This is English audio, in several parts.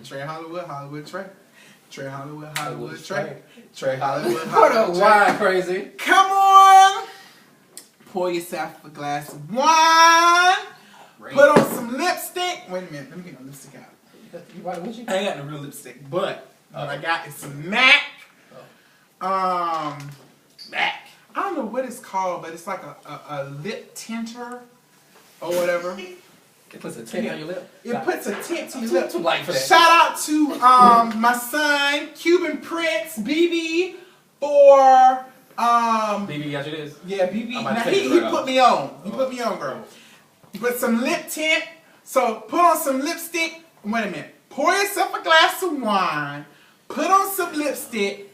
Trei Hollywood Trei. Trei Hollywood Trei. Trei Hollywood Hold on, why crazy? Come on! Pour yourself a glass of wine. Put on some lipstick. Wait a minute, let me get my lipstick out. I ain't got no real lipstick, but what I got is some MAC. MAC. I don't know what it's called, but it's like a lip tinter or whatever. It puts a tint on your lip. It puts a tint to your lip. Too light for that. Shout out to my son, Cuban Prince, BB, for BB got you this? Yeah, BB. Now he put me on. He put me on, girl. Put some lip tint. So put on some lipstick. Wait a minute. Pour yourself a glass of wine. Put on some lipstick.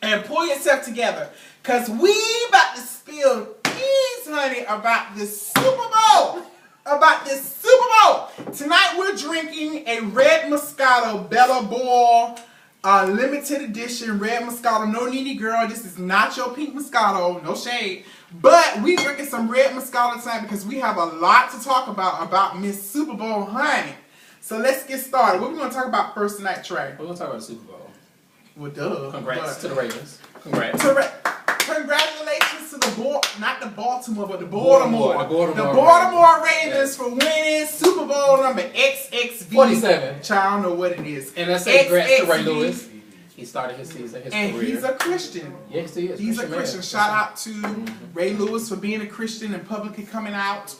And pull yourself together. Because we about to spill peas, honey, about this Super Bowl. About this Super Bowl. Tonight we're drinking a Red Moscato Bella Boy limited edition Red Moscato. No needy girl. This is not your pink Moscato. No shade. But we drinking some Red Moscato tonight because we have a lot to talk about Miss Super Bowl, honey. So let's get started. What are we going to talk about first tonight, Trey? We're going to talk about the Super Bowl. Well, duh. Congrats to the Ravens. Congrats. Congratulations to the not the Baltimore, but the Baltimore. The Baltimore Ravens for winning Super Bowl number XXV. 47. Child, know what it is. And let's say congrats to Ray Lewis. He started his season, his and career. He's a Christian. Yes, he is. He's a Christian. Shout out to Ray Lewis for being a Christian and publicly coming out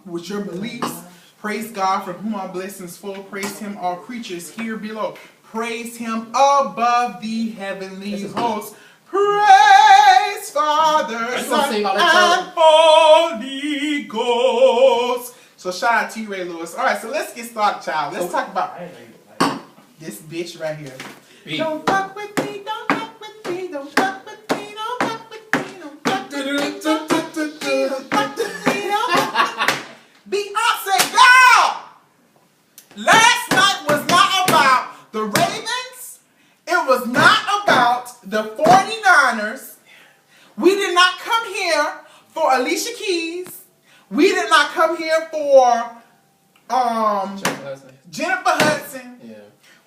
with your beliefs. Praise God from whom our blessings flow. Praise Him, all creatures here below. Praise Him above the heavenly hosts. Praise Father, Son, and Holy Ghost. So shout out to you, Ray Lewis. All right, so let's get started, child. Let's talk about this bitch right here. Don't fuck with me, don't fuck with me, don't fuck with me, don't fuck with me, don't fuck with me, don't fuck with me, don't fuck with me, don't fuck with me. Beyonce, girl! Last night was not about the Ravens. It was not about the 49ers. We did not come here for Alicia Keys. We did not come here for Jennifer Hudson. Yeah.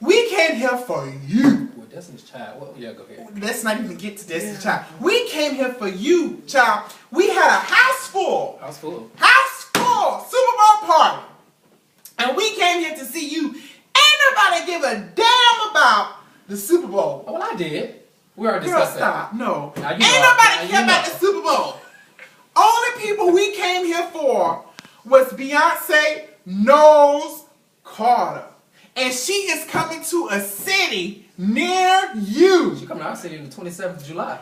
We came here for you. Well, Destiny's Child. Well, yeah, go ahead. Let's not even get to Destiny's Child. We came here for you, child. We had a house full. House full. House full. Super Bowl party. And we came here to see you. Ain't nobody give a damn about the Super Bowl. Oh, well, I did. We already discussed that. No. Ain't nobody care about the Super Bowl. Only people we came here for was Beyonce Knowles Carter. And she is coming to a city near you. She coming to our city on the 27th of July.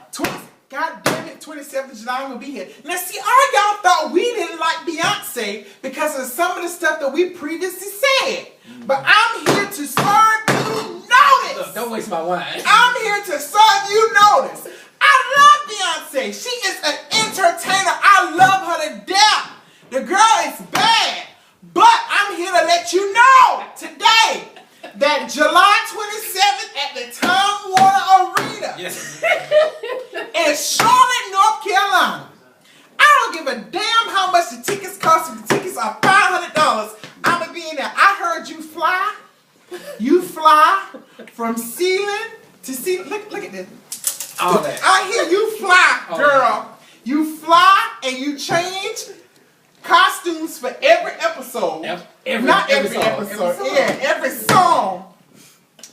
God damn it, 27th of July, I'm going to be here. Now, see, all y'all thought we didn't like Beyonce because of some of the stuff that we previously said. But I'm here to serve you notice. Look, don't waste my wine. I'm here to serve you notice. I love Beyonce. She is an entertainer. I love her to death. The girl is bad. But I'm here to let you know today that July 27th at the Time Warner Arena in Charlotte, North Carolina. I don't give a damn how much the tickets cost. If the tickets are $500, I'm going to be in there. I heard you fly. You fly from ceiling to ceiling. Look at this. All that. I hear you fly, girl. You fly and you change costumes for every episode. Not every episode. Yeah, every song.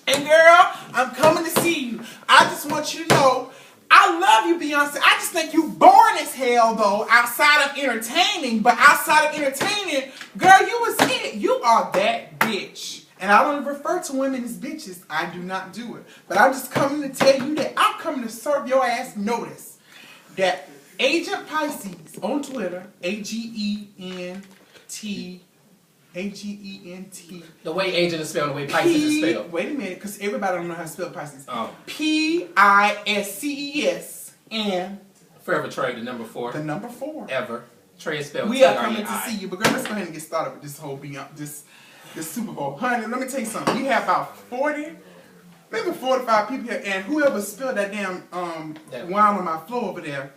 And girl, I'm coming to see you. I just want you to know, I love you, Beyonce. I just think you boring as hell, though, outside of entertaining. But outside of entertaining, girl, you was it. You are that bitch. And I don't refer to women as bitches. I do not do it. But I'm just coming to tell you that I'm coming to serve your ass notice that Agent Pisces on Twitter, Agent. The way agent is spelled, the way Pisces is spelled. Wait a minute, because everybody don't know how to spell Pisces. Oh. Pisces and Forever Trei, the number 4. The number 4. Ever. Trei is spelled We are coming to see you. But girl, let's go ahead and get started with this whole this Super Bowl. Honey, let me tell you something. We have about 40, maybe 45 people here, and whoever spilled that damn wine on my floor over there,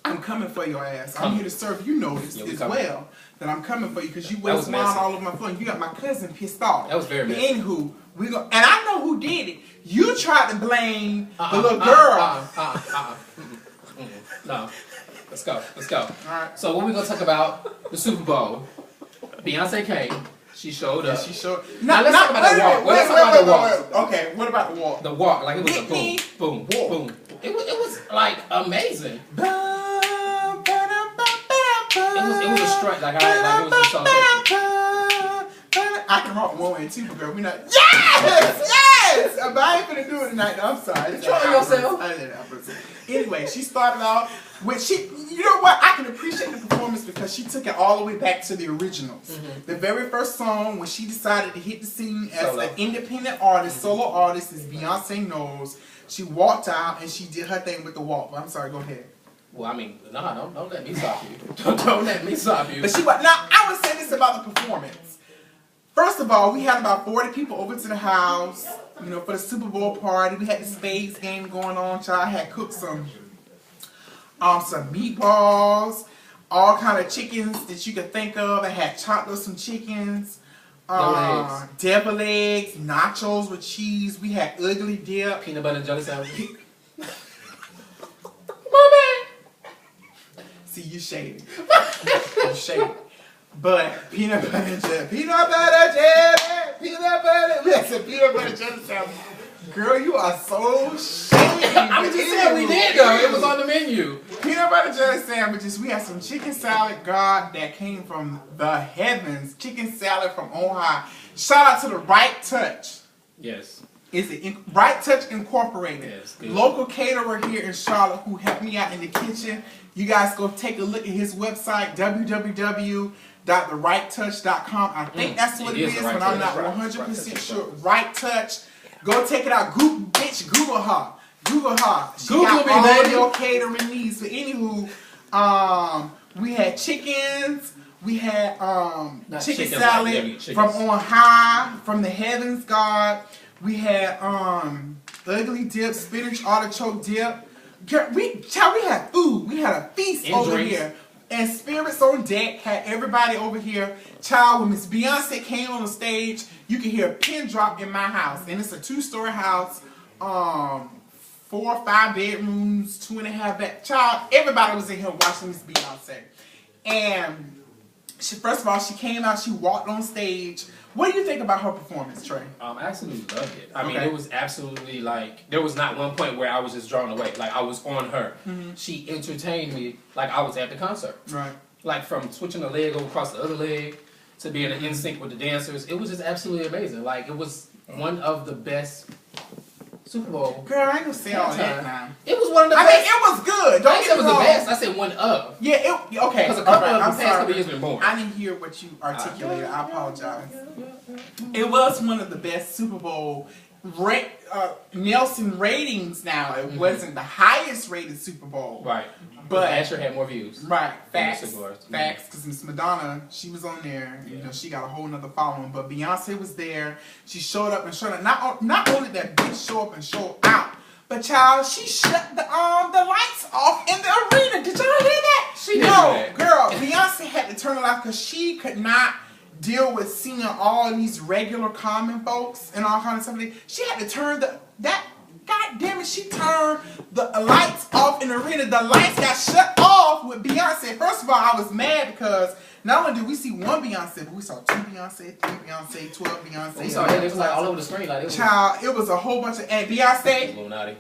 I'm coming for your ass. I'm here to serve. You know this as well. That I'm coming for you because you waste wine all over my phone. You got my cousin pissed off. That was very messy. Anywho, and I know who did it. You tried to blame the little girl. No. Let's go. All right. So what we gonna talk about the Super Bowl? Beyonce came. She showed up. She showed. Now let's talk about the walk. Let's talk about the walk. Okay, what about the walk? The walk, like it was a boom, boom, boom. It was like amazing. It was a strut, like it was a song. I can rock one and two, but girl, we not. Yes! But I ain't gonna do it tonight. No, I'm sorry. Control yourself. Anyway, she started out with you know what? I can appreciate the performance because she took it all the way back to the originals. Mm-hmm. The very first song when she decided to hit the scene as an independent artist, solo artist, as Beyonce knows, she walked out and she did her thing with the walk. But I'm sorry, go ahead. Well, I mean, don't let me stop you. Don't let me stop you. But now I would say this about the performance. First of all, we had about 40 people over to the house, you know, for the Super Bowl party. We had the spades game going on. Child had cooked some meatballs, all kind of chickens that you could think of. I had chopped up some chickens, devil eggs, nachos with cheese. We had ugly dip, peanut butter and jelly sandwich. See, you shady. You shady. But peanut butter jelly. Peanut butter jelly. Peanut butter. We had some peanut butter jelly sandwich. Girl, you are so shady. I'm just saying we did though. It was on the menu. Peanut butter jelly sandwiches. We had some chicken salad, God, that came from the heavens. Chicken salad from on high. Shout out to the Right Touch. Yes. Is it Right Touch Incorporated? Yes. Good. Local caterer here in Charlotte who helped me out in the kitchen. You guys go take a look at his website, www.therighttouch.com. I think that's what it is, but I'm not 100% sure. Right Touch. Go take it out. Google her. Google her. She got all your catering needs. So anywho, we had chickens. We had chicken salad from on high, from the heavens, God. We had ugly dip, spinach artichoke dip. Girl, we had food. We had a feast over here. And spirits on deck, had everybody over here. Child, when Miss Beyonce came on the stage, you can hear a pin drop in my house. And it's a 2-story house, 4 or 5 bedrooms, 2.5 bath. Child, everybody was in here watching Miss Beyonce. And first of all, she came out, she walked on stage. What do you think about her performance, Trey? I absolutely loved it. I mean, it was absolutely like, there was not one point where I was just drawn away. Like, I was on her. Mm-hmm. She entertained me like I was at the concert. Right. Like, from switching the leg over across the other leg to being in sync with the dancers. It was just absolutely amazing. Like, it was one of the best Super Bowl. Girl, I ain't gonna say all that now. It was one of the best. I mean, it was good. Don't I said it was the best. I said one of. Yeah, okay. Because a couple of the past couple years been born. I didn't hear what you articulated. I apologize. It was one of the best Super Bowl Nielsen ratings now. It wasn't the highest rated Super Bowl. Right. But Asher had more views. Right. Facts. Because Miss Madonna, she was on there. Yeah. You know, she got a whole nother following. But Beyonce was there. She showed up and showed up. Not only that bitch show up and show out, but child, she shut the lights off in the arena. Did y'all hear that? She did. No, girl. Beyonce had to turn it off because she could not deal with seeing all these regular common folks and all kinds of stuff. She had to turn God damn it, she turned the lights off in the arena. The lights got shut off with Beyonce. First of all, I was mad because not only did we see one Beyonce, but we saw 2 Beyonce, 3 Beyonce, 12 Beyonce. We saw it was like all over the screen. Like, child, it was a whole bunch of Beyonce. Illuminati.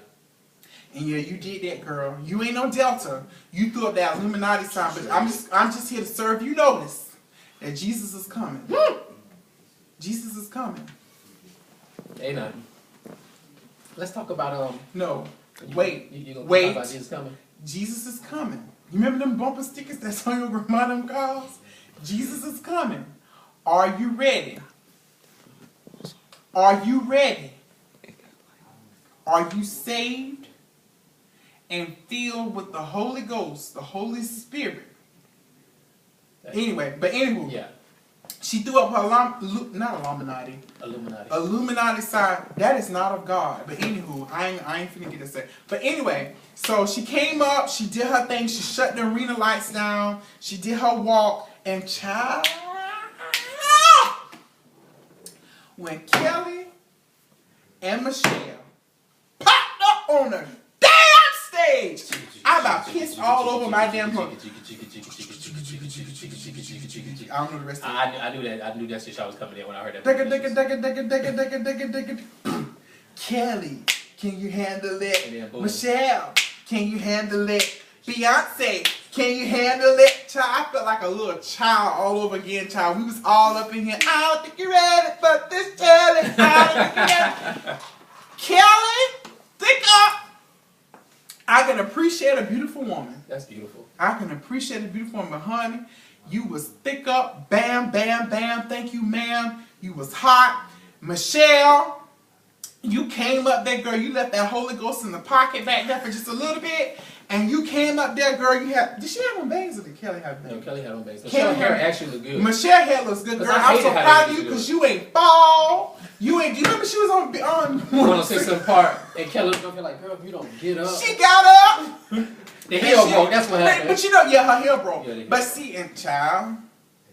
And yeah, you did that, girl. You ain't no Delta. You threw up that Illuminati sign, but I'm just here to serve you notice that Jesus is coming. Jesus is coming. Ain't nothing. Let's talk about No, wait. You gonna talk about Jesus coming? Jesus is coming. You remember them bumper stickers that's on your grandma them calls? Jesus is coming. Are you ready? Are you ready? Are you saved and filled with the Holy Ghost, the Holy Spirit? Anyway, but anywho. Yeah. She threw up her Illuminati sign. That is not of God. But anywho, I ain't finna get this. But anyway, so she came up, she did her thing, she shut the arena lights down, she did her walk, and child, when Kelly and Michelle popped up on the damn stage, I about pissed all over my damn phone. I don't know the rest of it. I knew that shit was coming in when I heard that. Kelly, can you handle it? Michelle, can you handle it? Beyonce, can you handle it? Child, I felt like a little child all over again, child. We was all up in here. I don't think you're ready for this, Kelly. Kelly, think up. I can appreciate a beautiful woman. That's beautiful. I can appreciate a beautiful woman, but honey, you was thick up, bam, bam, bam, thank you, ma'am. You was hot. Michelle, you came up there, girl, you left that Holy Ghost in the pocket back there for just a little bit, and you came up there, girl, did she have on bangs or did Kelly have bangs? No, Kelly had on bangs. Michelle's hair actually looked good. Michelle hair looks good, girl. I'm so proud of you because you ain't fall. You remember she was on 106th Park, and Kelly was up here like, girl, if you don't get up. She got up. The heel broke, that's what happened. But you know, yeah, her heel broke. Yeah, but see, and child.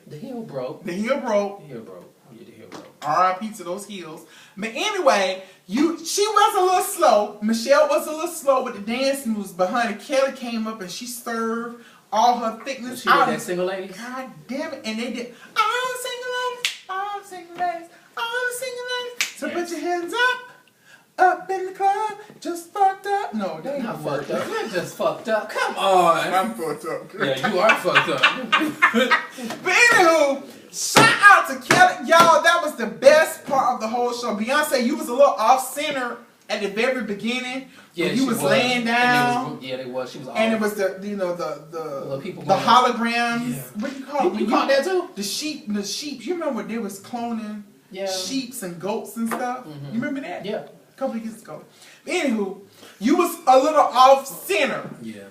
The heel broke. The heel broke. The heel broke. Yeah, the heel broke. R.I.P. to those heels. But anyway, she was a little slow. Michelle was a little slow with the dance moves, but honey, Kelly came up and she served all her thickness. She did that single ladies? God damn it. And they did all the single ladies, all the single ladies, all the single ladies. So put your hands up in the club, just fucked up. No, they ain't not fucked up. You're just fucked up. Come on. I'm fucked up. Girl. Yeah, you are fucked up. But anywho, shout out to Kelly. Y'all, that was the best part of the whole show. Beyonce, you was a little off-center at the very beginning. Yeah, you was laying down. They was. She was off. And it was the holograms. Yeah. What do you call it? You caught that too? The sheep. You remember when they was cloning sheeps and goats and stuff? Mm-hmm. You remember that? Yeah. Couple of years ago. Anywho, you was a little off center. Yeah.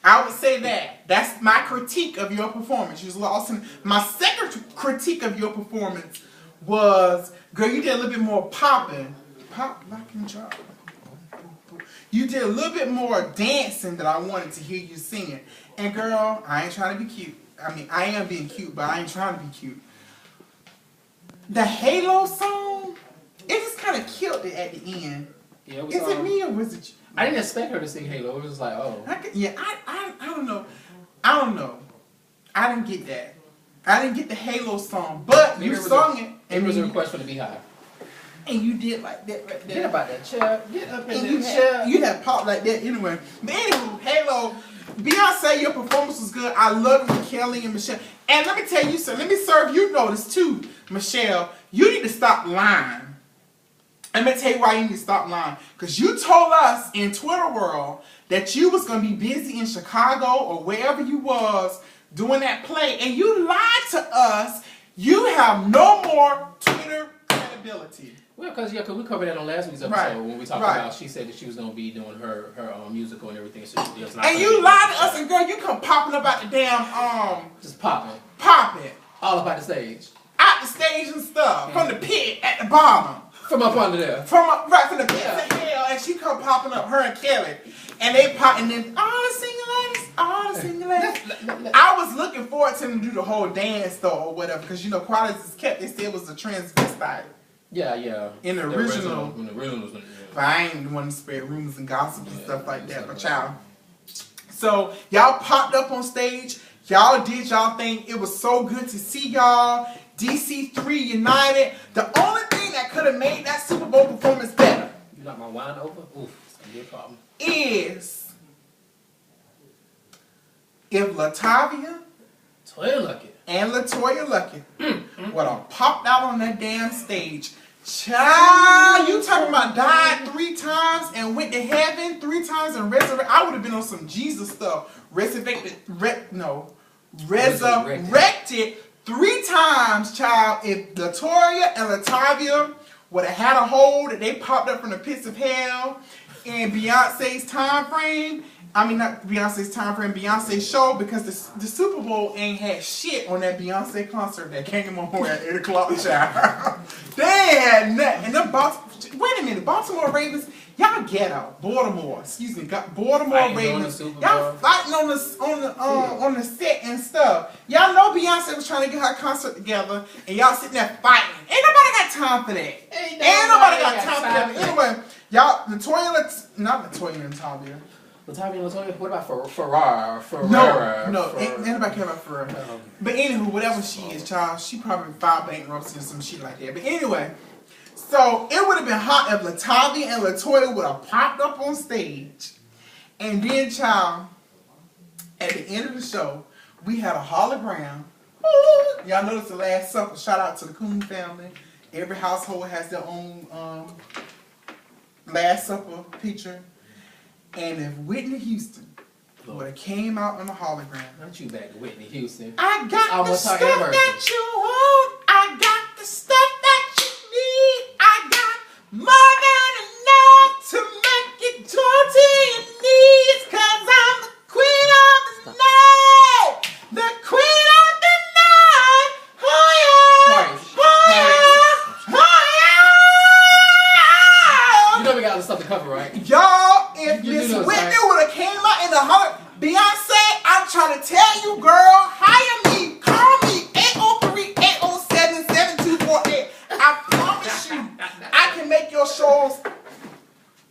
I would say that. That's my critique of your performance. You was a little off center. My second critique of your performance was, girl, you did a little bit more popping. Pop, lock, and drop. You did a little bit more dancing that I wanted to hear you singing. And girl, I ain't trying to be cute. I mean, I am being cute, but I ain't trying to be cute. The Halo song, it just kind of killed it at the end. Yeah, it was, is it me or was it you? I didn't expect her to sing Halo. It was just like, oh. I don't know. I don't know. I didn't get that. I didn't get the Halo song, but maybe you sung it. And it was a request for the Beehive. And you did like that right there. Get about that chair. Get up in that chair. You had popped like that anyway. But anywho, Halo, Beyonce, your performance was good. I love it with Kelly and Michelle. And let me tell you something. Let me serve you notice too, Michelle. You need to stop lying. I'm going to tell you why you need to stop lying. Because you told us in Twitter world that you was going to be busy in Chicago or wherever you was doing that play. And you lied to us. You have no more Twitter credibility. Well, because we covered that on last week's episode when we talked about, she said that she was going to be doing her musical and everything. So she was not and you lied to us, and girl, you come popping up out the damn, just popping. Popping. All up out the stage. Out the stage and stuff. From the pit at the bottom. From up under there. From the pit of hell, and she come popping up, her and Kelly. And they pop, and then all the single ladies. I was looking forward to them to do the whole dance though, or whatever, because Qualities is kept. They said it was a transvestite. Yeah. In the original. When the original was. But I ain't want to spread rumors and gossip and stuff like that. But y'all. So y'all popped up on stage. Y'all did y'all thing. It was so good to see y'all. DC3 united. The only thing that could have made that Super Bowl performance better. You knocked my wine over? Oof, it's gonna be a problem. Is if Latavia and Latoya Luckett would have popped out on that damn stage. Child, you talking about died 3 times and went to heaven 3 times and resurrected. I would have been on some Jesus stuff. Resurrected 3 times, child. If Latoya and Latavia would have had a hole that they popped up from the pits of hell in Beyonce's time frame. I mean, not Beyonce's time frame, Beyonce's show, because the Super Bowl ain't had shit on that Beyonce concert that came on at 8 o'clock, child. They had nothing. And them wait a minute, Baltimore Ravens, y'all ghetto. Baltimore Fighting Ravens. on the Y'all fighting on the set and stuff. Y'all know Beyonce was trying to get her concert together, and y'all sitting there fighting. Ain't nobody got time for that. Ain't nobody got time for that. Anyway, y'all, not Latoya and Tavia. Latoya, what about Ferrara? No, ain't nobody care about Ferrara. But anywho, whatever she is, child, she probably filed bankruptcy or some shit like that. But anyway, so it would have been hot if Latavia and Latoya would have popped up on stage. And then, child, at the end of the show, we had a hologram. Ooh, y'all notice the Last Supper. Shout out to the Coon family. Every household has their own Last Supper picture. And if Whitney Houston would have came out on a hologram. Not you back to Whitney Houston. I got the stuff that you want. I got the stuff that you need. I got more than enough to make it to your knees. Cause I'm the queen of the night. The queen of the night. Oh yeah. Oh yeah. Oh yeah. You know we got other stuff to cover, right? Y'all, if Miss Whitney would have came out in the Beyonce, I'm trying to tell you, girl, hire me, call me, 803-807-7248. I promise you, I can make your shows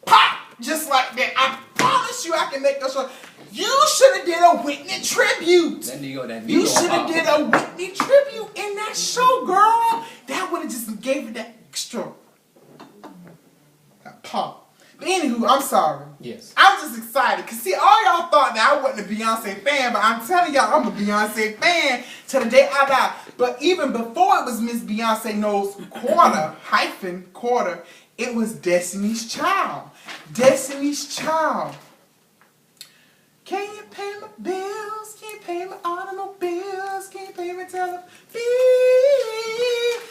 pop just like that. I promise you, I can make your shows. You should have did a Whitney tribute. You should have did a Whitney tribute in that show, girl. That would have just gave it that extra pop. But anywho, I'm sorry. Yes. I'm just excited. Because see, all y'all thought that I wasn't a Beyonce fan, but I'm telling y'all, I'm a Beyonce fan till the day I die. But even before it was Miss Beyonce Knows quarter, it was Destiny's Child. Destiny's Child. Can you pay my bills? Can you pay my automobiles? Can you pay my telephone bill?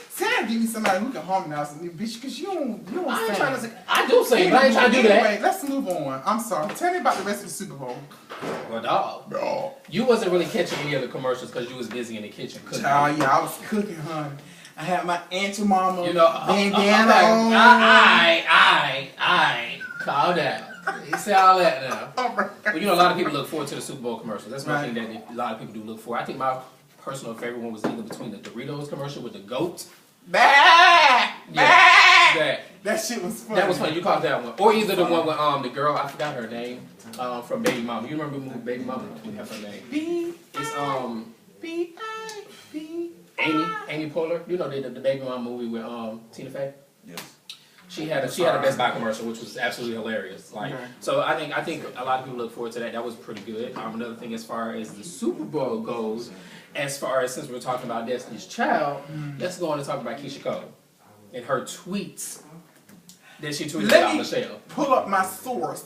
Sam, give me somebody who can harmonize with me, bitch, because you don't I ain't sing. trying to sing. I do sing, but I ain't trying to do that. Anyway, let's move on. I'm sorry. Tell me about the rest of the Super Bowl. Well, dog. You wasn't really catching any of the commercials because you was busy in the kitchen cooking. Child, yeah, I was cooking, honey. I had my auntie mama bandana on. Calm down. You say all that now. But you know, a lot of people look forward to the Super Bowl commercials. That's one thing that a lot of people do look for. I think my personal favorite one was either between the Doritos commercial with the goat. That shit was funny. That was funny. You caught that one, or either the one with the girl. I forgot her name from Baby Mama. You remember the movie Baby Mama? We have her name. It's Amy Poehler. You know the Baby Mama movie with Tina Fey. Yes. She had a Best Buy commercial, which was absolutely hilarious. Like, so I think a lot of people look forward to that. That was pretty good. Another thing, as far as the Super Bowl goes, as far as since we're talking about Destiny's Child, let's go on and talk about Keyshia Cole and her tweets that she tweeted about Michelle. Let me pull up my source.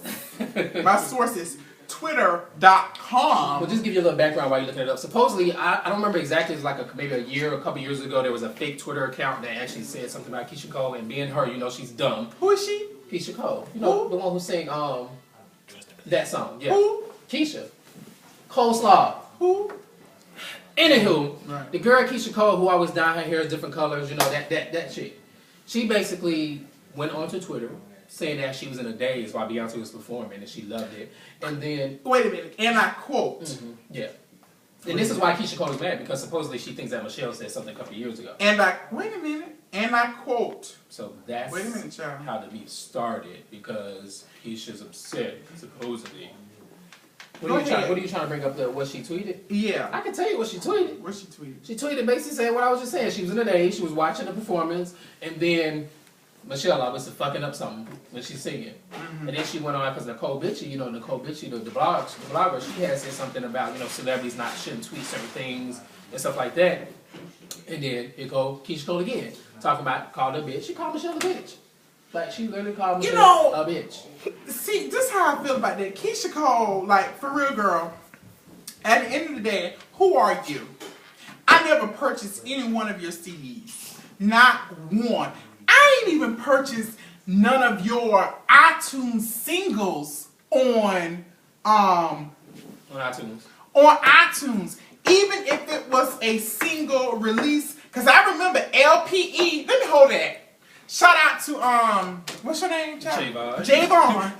My source is Twitter.com. Well, just give you a little background while you're looking it up. Supposedly, I don't remember exactly, it was like maybe a couple years ago, there was a fake Twitter account that actually said something about Keyshia Cole, and being her, you know, she's dumb. Who is she? Keyshia Cole. You know, the one who sang that song. Yeah. Who? Keyshia. Coleslaw. Who? Anywho, the girl Keyshia Cole, who always dyed her hair different colors, you know, that chick. She basically went onto Twitter saying that she was in a daze while Beyonce was performing and she loved it. And then... Wait a minute, and I quote. Yeah. And this is why Keyshia Cole is mad, because supposedly she thinks that Michelle said something a couple of years ago. Wait a minute, and I quote. So that's how the beef started, because Keisha's upset, supposedly. What are you trying to bring up, what she tweeted? Yeah. I can tell you what she tweeted. What she tweeted? She tweeted basically saying what I was just saying. She was in a daze, she was watching the performance, and then Michelle obviously fucking up something when she's singing. And then she went on, because Nicole Bitchie, the blogger, she had said something about, celebrities shouldn't tweet certain things and stuff like that. And then it go Keyshia Cole again, talking about called her a bitch. She called Michelle a bitch. Like, she literally called Michelle a bitch. See, this is how I feel about that. Keyshia Cole, like, for real, girl, at the end of the day, who are you? I never purchased any one of your CDs. Not one. I I ain't even purchased none of your iTunes singles on iTunes. On iTunes, even if it was a single release, because I remember LPE. Let me hold that. Shout out to what's your name? Javon.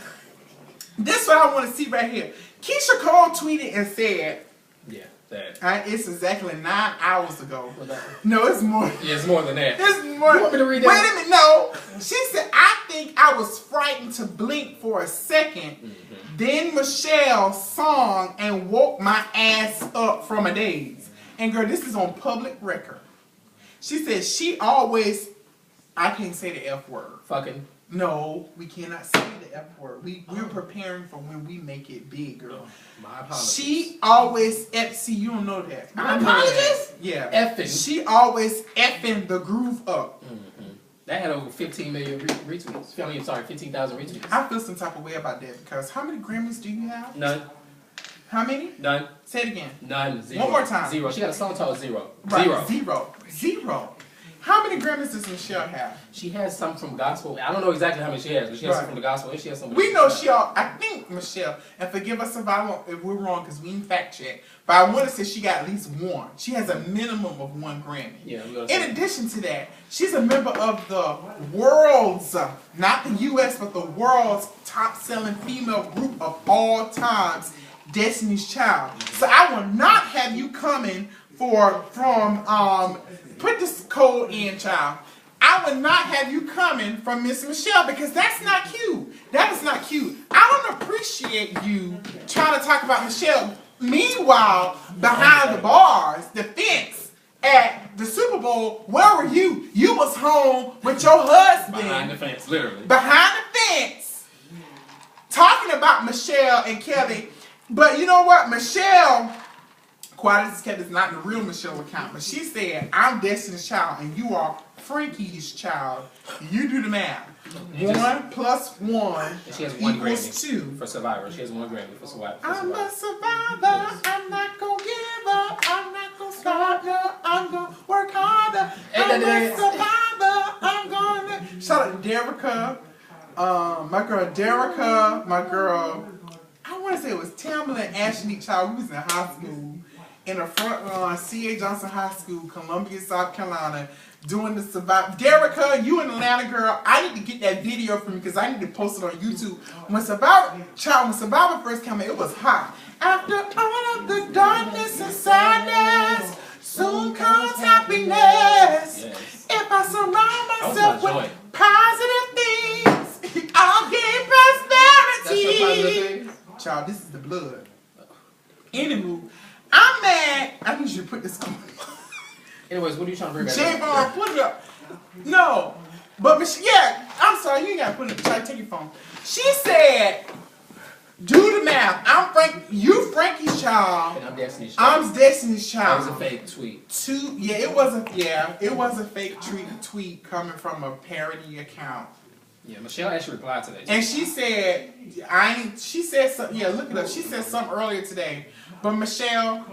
This is what I want to see right here. Keyshia Cole tweeted and said, "Yeah, that. It's exactly 9 hours ago. No, it's more. Yeah, it's more than that. It's more. You want me to read that? Wait a minute. No, she said, I think I was frightened to blink for a second. Mm-hmm. Then Michelle sung and woke my ass up from a daze. And girl, this is on public record. She said she always. I can't say the F word. Fucking. No, we cannot say the F word. We're preparing for when we make it big, girl. My apologies. She always see, you don't know that. My apologies? Yeah. Effing. She always effing the groove up. Mm-hmm. That had over 15 million retweets. I mean, sorry, 15,000 retweets. I feel some type of way about that because how many Grammys do you have? None. How many? None. Say it again. None. Zero. One more time. Zero. She got a song called Zero. Right. Zero. How many Grammys does Michelle have? She has some from gospel. I don't know exactly how many she has, but she has some from the gospel and she has some. We know I think Michelle, and forgive us if we're wrong because we didn't fact check, but I want to say she got at least one. She has a minimum of 1 Grammy. Yeah. In addition to that, she's a member of the world's, not the U.S., but the world's top-selling female group of all times, Destiny's Child. So I will not have you coming put this code in, child. I would not have you coming from Miss Michelle because that's not cute. That is not cute. I don't appreciate you trying to talk about Michelle. Meanwhile, behind the bars, the fence at the Super Bowl, where were you? You was home with your husband. Behind the fence, literally. Behind the fence, talking about Michelle and Kelly. But you know what? Michelle, quite as kept, is not the real Michelle account, but she said, I'm Destiny's Child and you are Frankie's child. You do the math. 1 plus 1 she has 1 equals Grammy 2. For Survivor. She has 1 Grammy for Survivor. I'm a survivor. I'm not going to give up. I'm not going to stop. No, I'm going to work harder. I'm a survivor. I'm going to... Shout out to Derica. My girl Derica. My girl... I want to say it was Tamala and Ashley Child. We was in high school. In the front lawn, C.A. Johnson High School, Columbia, South Carolina, doing the Survivor. Derica, you an Atlanta girl. I need to get that video from you because I need to post it on YouTube. When Survivor first came out, it was hot. After all of the darkness and sadness, soon comes happiness. Yes. If I surround myself with positive things, I'll gain prosperity. Child, this is the blood. Anywho, I'm mad. I need you to put this on. Anyways, what are you trying to bring back? Javon, put it up. No. But, yeah, I'm sorry. You ain't got to put it up. Try to take your phone. She said, do the math. You Frankie's child. And I'm Destiny's Child. I'm Destiny's Child. That was a fake tweet. It was a fake tweet coming from a parody account. Yeah, Michelle actually replied to that. And she said, something, look it up. She said something earlier today. But Michelle,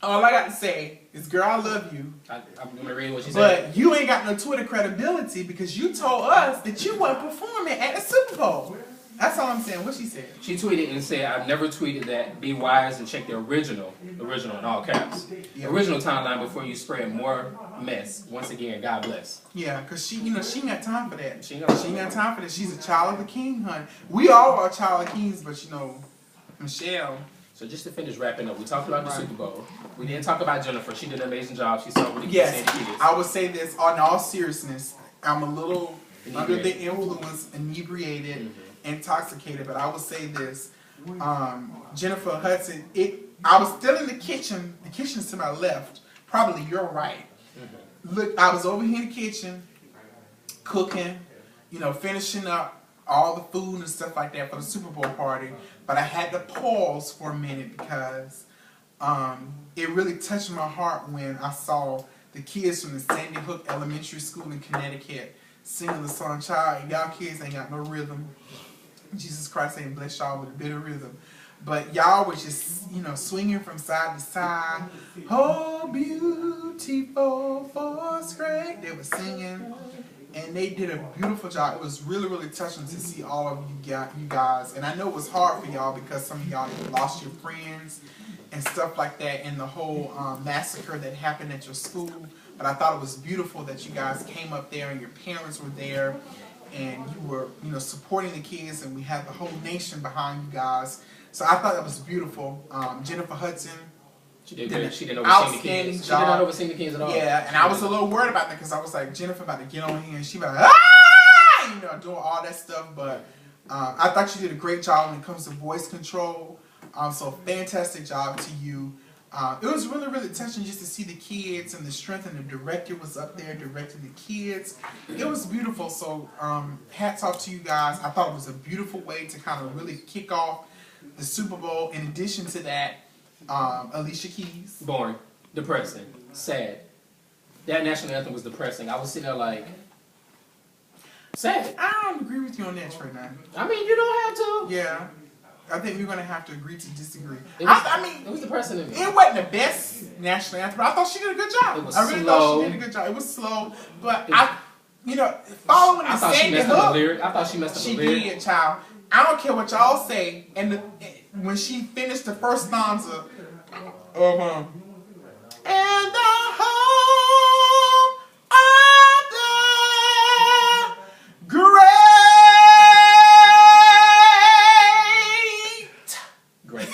all I got to say is, girl, I love you. I'm going to read what she said. But you ain't got no Twitter credibility because you told us that you weren't performing at the Super Bowl. That's all I'm saying. What she said? She tweeted and said, I've never tweeted that. Be wise and check the original in all caps. The original timeline before you spread more mess. Once again, God bless. Yeah, because she ain't got time for that. She ain't got time for that. She's a child of the king, honey. We all are a child of kings, but Michelle. So just to finish wrapping up, we talked about the Super Bowl. We didn't talk about Jennifer. She did an amazing job. She saw what the kids said to kids. I would say this, on all seriousness, I'm a little under the influence, inebriated, intoxicated, but I would say this. Jennifer Hudson, I was still in the kitchen. The kitchen's to my left. Probably your right. Look, I was over here in the kitchen, cooking, finishing up all the food and stuff like that for the Super Bowl party. But I had to pause for a minute because it really touched my heart when I saw the kids from the Sandy Hook Elementary School in Connecticut singing the song, child, y'all kids ain't got no rhythm. Jesus Christ ain't blessed y'all with a bit of rhythm. But y'all was just, swinging from side to side. Oh, beautiful fourth grade. They were singing. and they did a beautiful job. It was really, really touching to see all of you guys. And I know it was hard for y'all because some of y'all lost your friends and stuff like that in the whole massacre that happened at your school. But I thought it was beautiful that you guys came up there and your parents were there and you were, supporting the kids, and we had the whole nation behind you guys. So I thought that was beautiful. Jennifer Hudson. She did great. She didn't oversee oversee the kids. job. She did not oversee the kids at all. Yeah, and I was a little worried about that because I was like, Jennifer about to get on here and she about doing all that stuff. But I thought you did a great job when it comes to voice control. So fantastic job to you. It was really, really touching just to see the kids and the strength, and the director was up there directing the kids. It was beautiful. So hats off to you guys. I thought it was a beautiful way to kind of really kick off the Super Bowl. In addition to that, Alicia Keys. Boring, depressing, sad. That national anthem was depressing. I was sitting there like, sad. I don't agree with you on that right now. I mean, you don't have to. Yeah. I think we're going to have to agree to disagree. It was depressing. It wasn't the best national anthem, but I thought she did a good job. It was I really slow. thought she did a good job. It was slow, but following the same hook, I thought she messed up she the lyric. did, child. I don't care what y'all say. And when she finished the first stanza of and the home of the Great.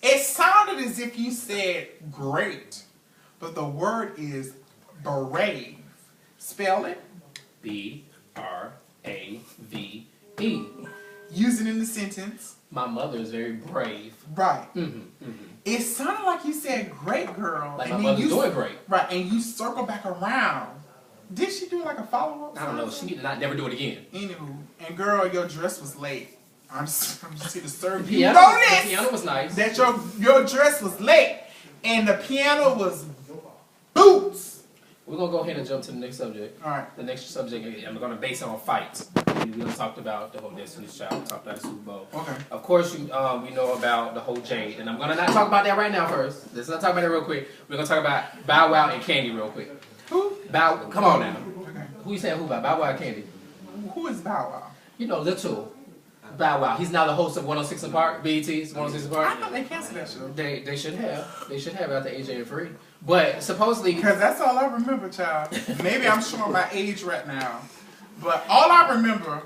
It sounded as if you said great, but the word is brave. Spell it. B-R-A-V-E. Use it in the sentence. My mother is very brave. Right. Mm-hmm, mm-hmm. It sounded like you said great, girl. Like and my mother's doing great. Right, and you circle back around. Did she do like a follow-up? I don't know. She need to not never do it again. Anywho, and girl, your dress was late. I'm just here to serve The you. piano, Notice the piano was nice. that your dress was late, and the piano was boots. We're going to go ahead and jump to the next subject. All right. The next subject, I'm going to base it on fights. We talked about the whole Destiny's Child. We talked about the Super Bowl. Okay. Of course, we know about the whole Jaide. And I'm going to not talk about that right now first. Let's not talk about that real quick. We're going to talk about BowWow and Kandi real quick. Who? Come on now. Okay. Who you saying who about? BowWow and Kandi? Who is BowWow? You know, little BowWow. He's now the host of 106 in Park, BET's 106 in I Park. thought they canceled that show. They should have. They should have after AJ and Free. But supposedly... Because that's all I remember, child. Maybe I'm showing my age right now. But all I remember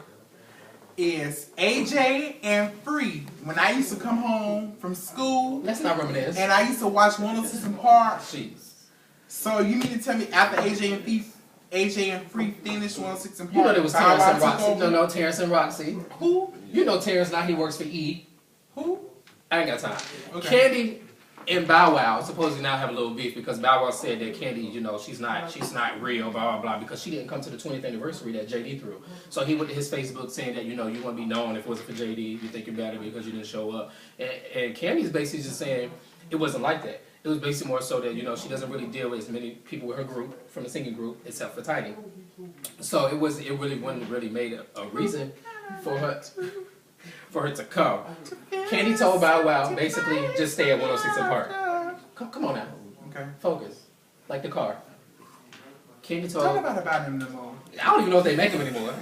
is AJ and Free. When I used to come home from school. Let's not reminisce. And I used to watch 106 in Park. Jeez. So you mean to tell me after AJ and Free finished 106 in Park? You know there was Terrence and took Roxy. over? No, Terrence and Roxy. Who? You know Terrence now, he works for E. Who? I ain't got time. Okay. Kandi and BowWow supposedly now have a little beef because BowWow said that Kandi, she's not real, blah blah blah, because she didn't come to the 20th anniversary that Jaide threw. So he went to his Facebook saying that you wouldn't be known if it wasn't for Jaide. You think you're better because you didn't show up. And Candy's basically just saying it wasn't like that. It was basically more so that she doesn't really deal with as many people with her group from the singing group except for Tiny. So it really wouldn't really made a reason for her to come. Kandi told BowWow basically just stay at 106 in Park. Come on now. Okay. Focus. Like the car. Kandi told... Talk about him no more. I don't even know if they make him anymore.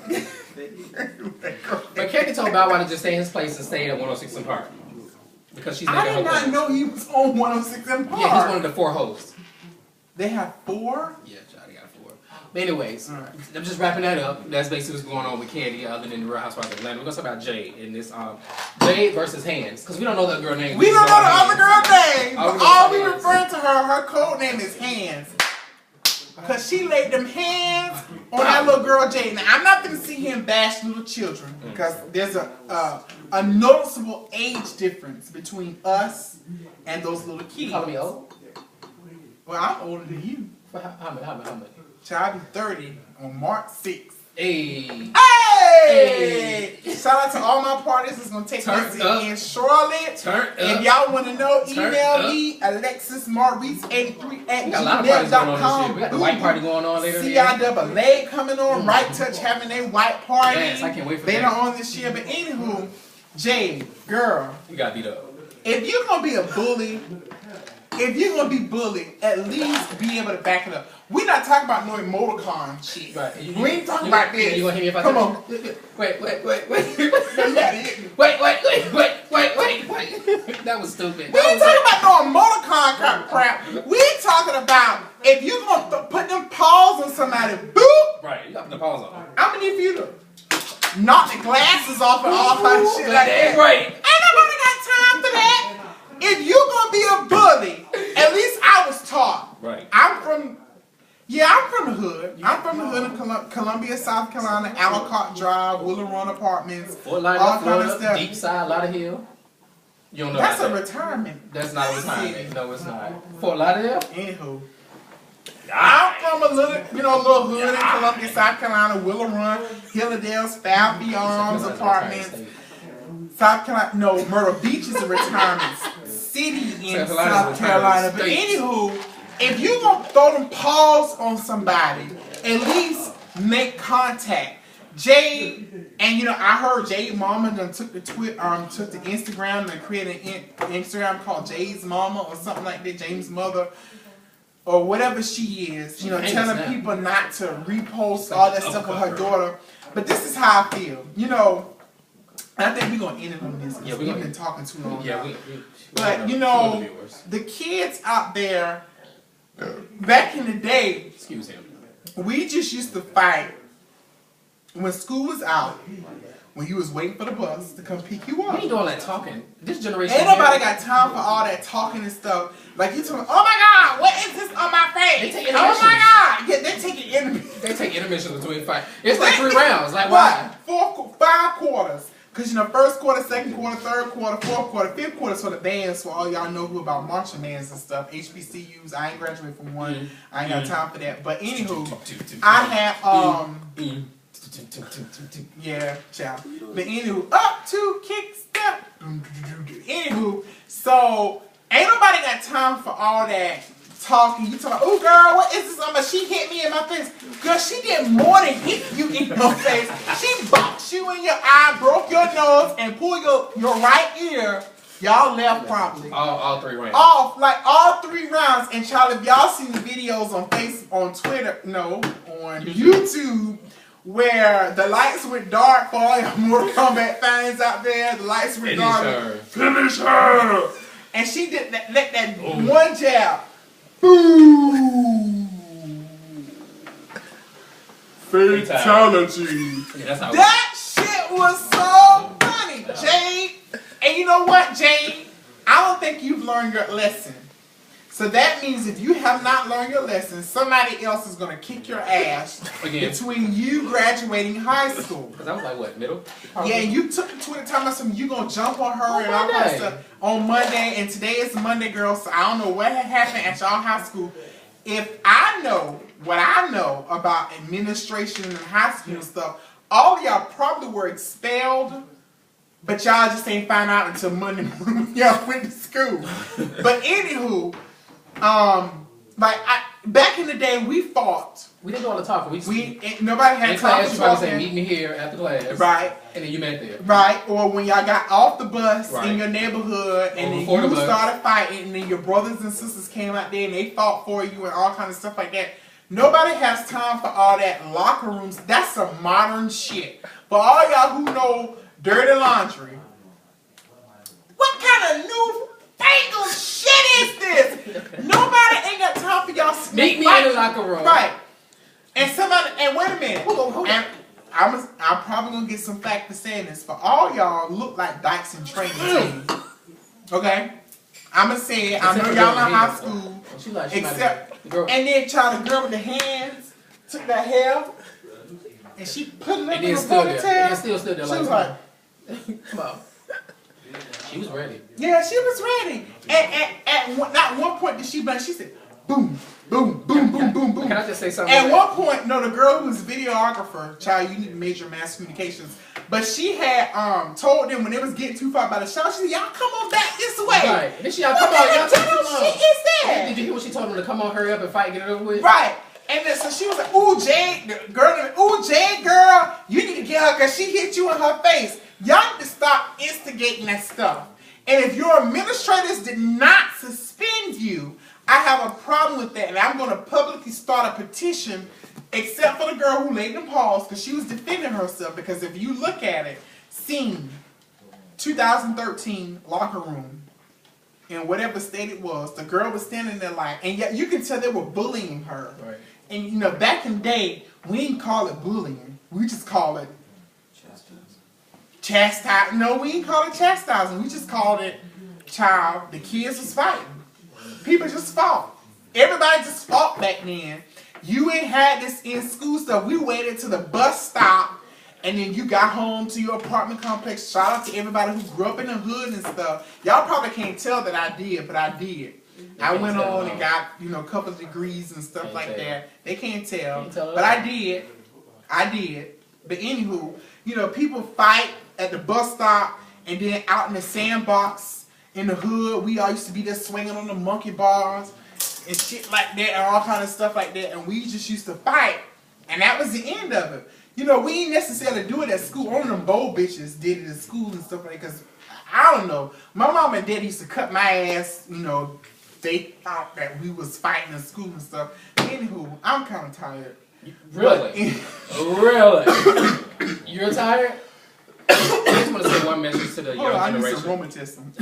But Kandi told BowWow to just stay in his place and stay at 106 in Park. Because she's making her I did not know he was on 106 in Park. Yeah, he's one of the 4 hosts. They have 4? Yeah, they got 4. But anyways, right. I'm just wrapping that up. That's basically what's going on with Kandi other than the Real Housewives of Atlanta. We're going to talk about Jaide in this, Jaide versus Hands. Because we don't know that girl name. We don't know the other girl's name. All But we all we know is referring to her code name is Hands. Because she laid them hands on that little girl Jaide. Now, I'm not going to sit here and bash little children. Because there's a noticeable age difference between us and those little kids. You calling me old? Well, I'm older than you. How much? Child, I'll be 30 on March 6th. Hey! Hey! Shout out to all my parties that's going to take place in Charlotte. Turn up. If y'all want to know, Turn email up. me, AlexisMaurice83 at We got a lot of parties going on this year. We got the white party gmail.com. going on later. CIAA coming on. Right Touch having a white party. Yes, I can't wait for later that. on this year. But anywho, Jaide, girl, You got beat up. if you're going to be a bully, if you're going to be bullied, at least be able to back it up. We not talking about no emoticon shit. Right. We ain't talking about this. You gonna hit me if I Come touch on. you? Wait. No, you gotta hit me. Wait. That was stupid. We ain't talking about no emoticon crap. We talking about if you gonna put them paws on somebody, boop. Right, you got the paws on. How many of you knock the glasses off and all kind of shit like that? Right. Ain't nobody got time for that. If you gonna be a bully, at least I was taught. Right. I'm from the hood. I'm from the hood of Columbia, South Carolina, Alcott Drive, Willow Run Apartments, Fort all Lauderdale, kind of Florida, stuff. Deep Side, Lauderdale. You don't know That's a that. retirement. That's not a retirement. No, it's not. Fort Lauderdale? Anywho. I'm from a little hood in Columbia, South Carolina, Willow Run, Hilladale's, Falvey Arms Apartments. South Carolina, no, Myrtle Beach is a retirement city in South Carolina. But anywho, if you gonna throw them paws on somebody, at least make contact. Jaide, and I heard Jaide Mama done took the Instagram and created an Instagram called Jaide's Mama or something like that, James' mother. Or whatever she is, telling people not to repost all that stuff with her daughter. But this is how I feel. I think we're going to end it on this because we've been talking too long. Yeah, but, the kids out there, back in the day, excuse him. We just used to fight when school was out. When you was waiting for the bus to come pick you up. We ain't doing that talking. This generation. Ain't nobody got time for all that talking and stuff. Like you talking, oh my God, what is this on my face? They take oh my God. Yeah, they taking intermissions. They take intermissions between fight. It's like 3 rounds. Like why? 5 quarters. Because first quarter, second quarter, third quarter, fourth quarter, fifth quarter for the bands. For all y'all know who about marching bands and stuff. HBCUs. I ain't graduated from one. I ain't got time for that. But anywho, I have yeah, child. But anywho, up 2 kick step. Anywho, so ain't nobody got time for all that talking. You talking, oh girl, what is this? She hit me in my face. Girl, she did more than hit you in your face. She boxed you in your eye, broke your nose, and pulled your right ear. Y'all left properly. All 3 rounds. All 3 rounds. And child, if y'all seen the videos on on Twitter, on YouTube. Where the lights went dark for all your Mortal Kombat fans out there. The lights went dark. Finish her! And she did that one jab. Boom! Fatality. Yeah, that shit was so funny, Jaide. And you know what, Jaide? I don't think you've learned your lesson. So that means if you have not learned your lesson, somebody else is going to kick your ass between you graduating high school. Because I was like, what, middle? Yeah, and you took the Twitter time about something, you going to jump on her and all that stuff on Monday. And today is Monday, girl, so I don't know what had happened at y'all high school. If I know what I know about administration and high school and stuff, all of y'all probably were expelled. But y'all just ain't find out until Monday morning when y'all went to school. But anywho, back in the day, we fought. We didn't do all the talking. Nobody had time to talk. Say, meet me here after class. Right. And then you met there. Right. Or when y'all got off the bus in your neighborhood and then you started fighting and then your brothers and sisters came out there and they fought for you and all kinds of stuff like that. Nobody has time for all that locker rooms. That's some modern shit. For all y'all who know dirty laundry, what kind of new fangled shit is this? Nobody ain't got time for y'all meet me in the locker room. Right. And wait a minute. And I'm probably gonna get some flack for saying this, but all y'all look like dykes in training team. Okay? I'ma say it. I know y'all in high school. And then the girl with the hands took that hair and she put it up in the ponytail. And still there. She was like, come on. She was ready. Yeah, she was ready. At one point did she said, boom, boom, boom, boom, boom, boom. Can I just say something? At one point, the girl who was a videographer, child, you need major mass communications. But she had told them when they was getting too far by the show, she said, y'all come on back this way. Right. Then y'all come on, y'all take too long. What is that? Did you hear what she told them to come on, hurry up and fight, get it over with? Right. And then so she was like, ooh, Jaide, girl, you need to get her because she hit you in her face. Y'all need to stop instigating that stuff. And if your administrators did not suspend you, I have a problem with that, and I'm going to publicly start a petition, except for the girl who laid in Paws, because she was defending herself. Because if you look at it, scene 2013 locker room, in whatever state it was, the girl was standing there like, and yet you can tell they were bullying her. Right. And you know, back in the day, we didn't call it bullying. We just call it chastising. No, we didn't call it chastising. We just called it the kids was fighting. People just fought. Everybody just fought back then. You ain't had this in school stuff. We waited till the bus stopped, and then you got home to your apartment complex. Shout out to everybody who grew up in the hood and stuff. Y'all probably can't tell that I did, but I did. I went on and got, you know, a couple of degrees and stuff like that. They can't tell. But I did. I did. But anywho, you know, people fight at the bus stop and then out in the sandbox in the hood. We all used to be there swinging on the monkey bars and shit like that and all kind of stuff like that. And we just used to fight. And that was the end of it. You know, we ain't necessarily do it at school. Only them bold bitches did it at school and stuff like that. Because, I don't know. My mom and dad used to cut my ass, you know. They thought that we was fighting in school and stuff. Anywho, I'm kind of tired. Really? Really? You're tired? I just want to say one message to the younger generation. I need some romantism.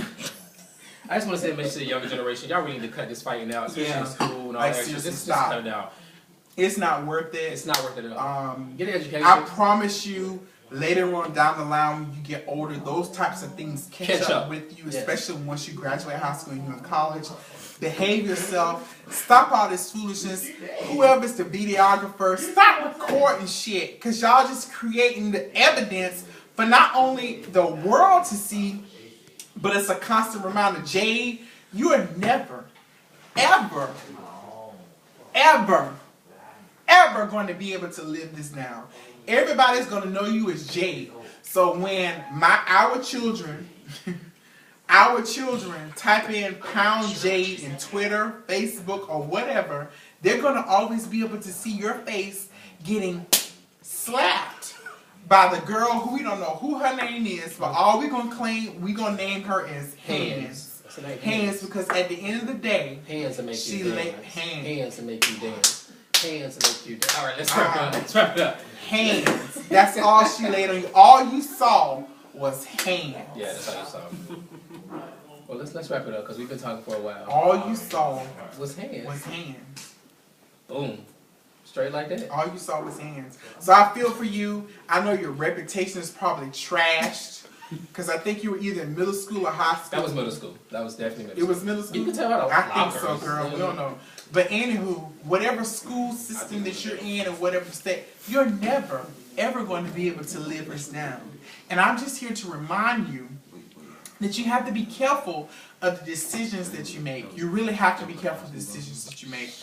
I just want to say a message to the younger generation. Y'all really need to cut this fighting out, especially in school and all that shit. Just cut it out. It's not worth it. It's not worth it at all. Get an education. I promise you, later on down the line when you get older, those types of things catch up with you, especially once you graduate high school and you're in college. Behave yourself. Stop all this foolishness. Whoever's the videographer, stop recording shit. Because y'all just creating the evidence for not only the world to see, but it's a constant reminder. Jaide, you are never, ever, ever, ever going to be able to live this down. Everybody's going to know you as Jaide. So when our children type in #Jaide in Twitter, Facebook, or whatever, they're going to always be able to see your face getting slapped by the girl who we don't know who her name is, but all we're going to claim, we're going to name her as Hands. Hands, because at the end of the day, hands to make you dance. Hands to make you dance. Hands to make you dance. All right, let's wrap it up. Hands. That's all she laid on you. All you saw was hands. Yeah, that's all you saw. Well, let's wrap it up because we've been talking for a while. All you saw was hands. Boom. Straight like that. All you saw was hands. So I feel for you. I know your reputation is probably trashed because I think you were either in middle school or high school. That was middle school. That was definitely middle school. It was middle school? You can tell how to I think so, girl. We don't know. But anywho, whatever school system that you're in or whatever state, you're never, ever going to be able to live this down. And I'm just here to remind you that you have to be careful of the decisions that you make. You really have to be careful of the decisions that you make.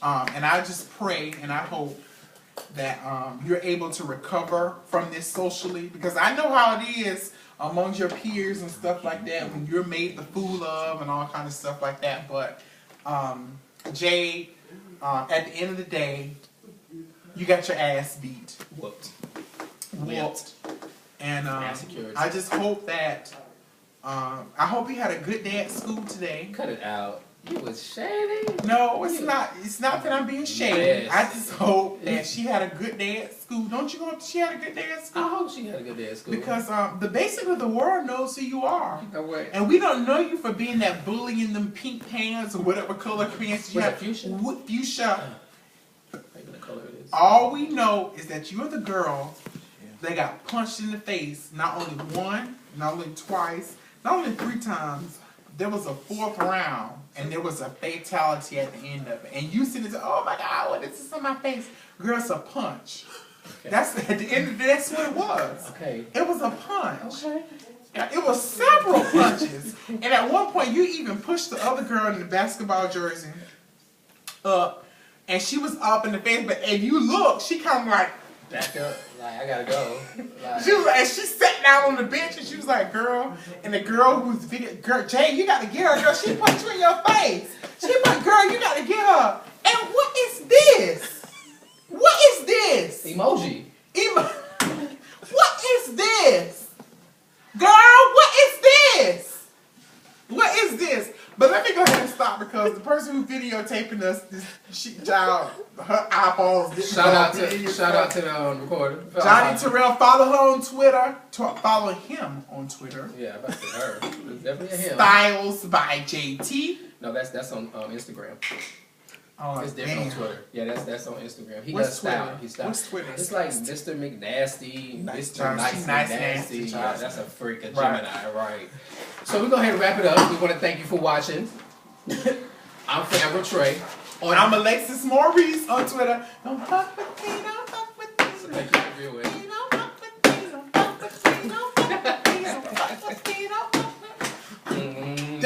And I just pray and I hope that you're able to recover from this socially, because I know how it is among your peers and stuff like that when you're made the fool of and all kind of stuff like that. But Jaide, at the end of the day, you got your ass beat. Whooped. And I just hope that I hope you had a good day at school today. Cut it out. You was shady. No, it's not. It's not that I'm being shady. Yes. I just hope that she had a good day at school. Don't you hope she had a good day at school? I hope she had a good day at school. Because the basic of the world knows who you are. No way. And we don't know you for being that bully in them pink pants or whatever color pants you have. Fuchsia? Fuchsia. Maybe the color it is. All we know is that you're the girl that got punched in the face not only one, not only twice, not only 3 times. There was a 4th round, and there was a fatality at the end of it. And you sitting there, oh my God, what is this on my face? Girl, it's a punch. Okay. That's at the end of the day, that's what it was. Okay. It was a punch. Okay. It was several punches. And at one point, you even pushed the other girl in the basketball jersey up, and she was up in the face. But if you look, she kind of like, back up, like I gotta go. Like, she was like, she sat down on the bench and she was like, girl, and the girl who was video, girl, Jaide, you gotta get her, girl. She punched you in your face. She like, girl, you gotta get her. And what is this? What is this? Emoji. What is this? Girl, what is this? What is this? But let me go ahead and stop stop because the person who videotaping us, child, her eyeballs. Shout out to the recorder. Johnny Terrell. Follow her on Twitter. Follow him on Twitter. Yeah, about to say her. It's definitely a him. Styles by JT. No, that's on Instagram. Oh, It's different on Twitter. Yeah, that's on Instagram. He What's does style. Twitter? He styles. What's Twitter? It's like Mr. McNasty, Nice Mr. Johnson. Nice Nice McNasty. Nasty Yeah, Johnson. that's a freak of Right. Gemini, right? So we're going to go ahead and wrap it up. We want to thank you for watching. I'm Forever Trey. I'm AlexisMaurice on Twitter. Don't fuck with me, don't fuck with me. So thank you for viewing. Don't fuck with me, don't fuck with me, don't fuck with me, don't fuck with me, don't fuck with me.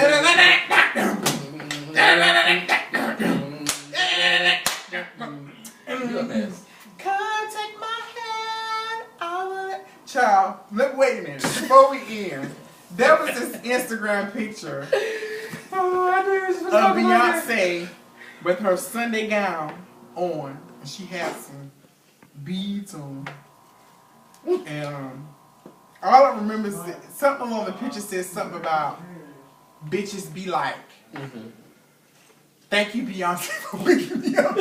You a mess. Come take my hand, I will let... Child, look, wait a minute. Before we end, there was this Instagram picture of Beyonce with her Sunday gown on, and she had some beads on. And all I remember is that something on the picture says something about bitches be like. Thank you, Beyonce, for waking me up.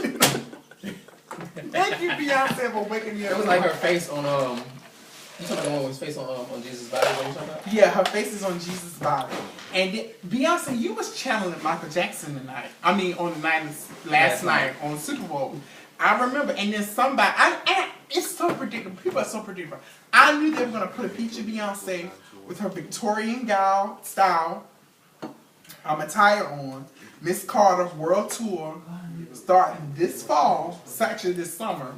Thank you, Beyonce, for waking me up. It was like her face on you talking about the one with his face on Jesus' body? What you talking about? Yeah, her face is on Jesus' body. And Beyonce, you was channeling Michael Jackson tonight. I mean, on the night last night on Super Bowl. I remember, and then somebody, it's so predictable. People are so predictable. I knew they were gonna put a picture of Beyonce with her Victorian gown style attire on. Miss Carter World Tour starting this fall, actually this summer.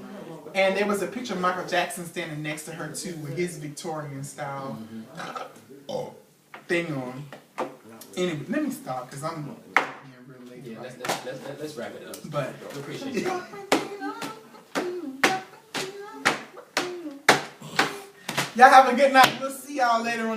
And there was a picture of Michael Jackson standing next to her too with his Victorian style thing on. Anyway, let me stop because I'm being real late. Yeah, let's wrap it up. But We appreciate you. y'all have a good night. We'll see y'all later on.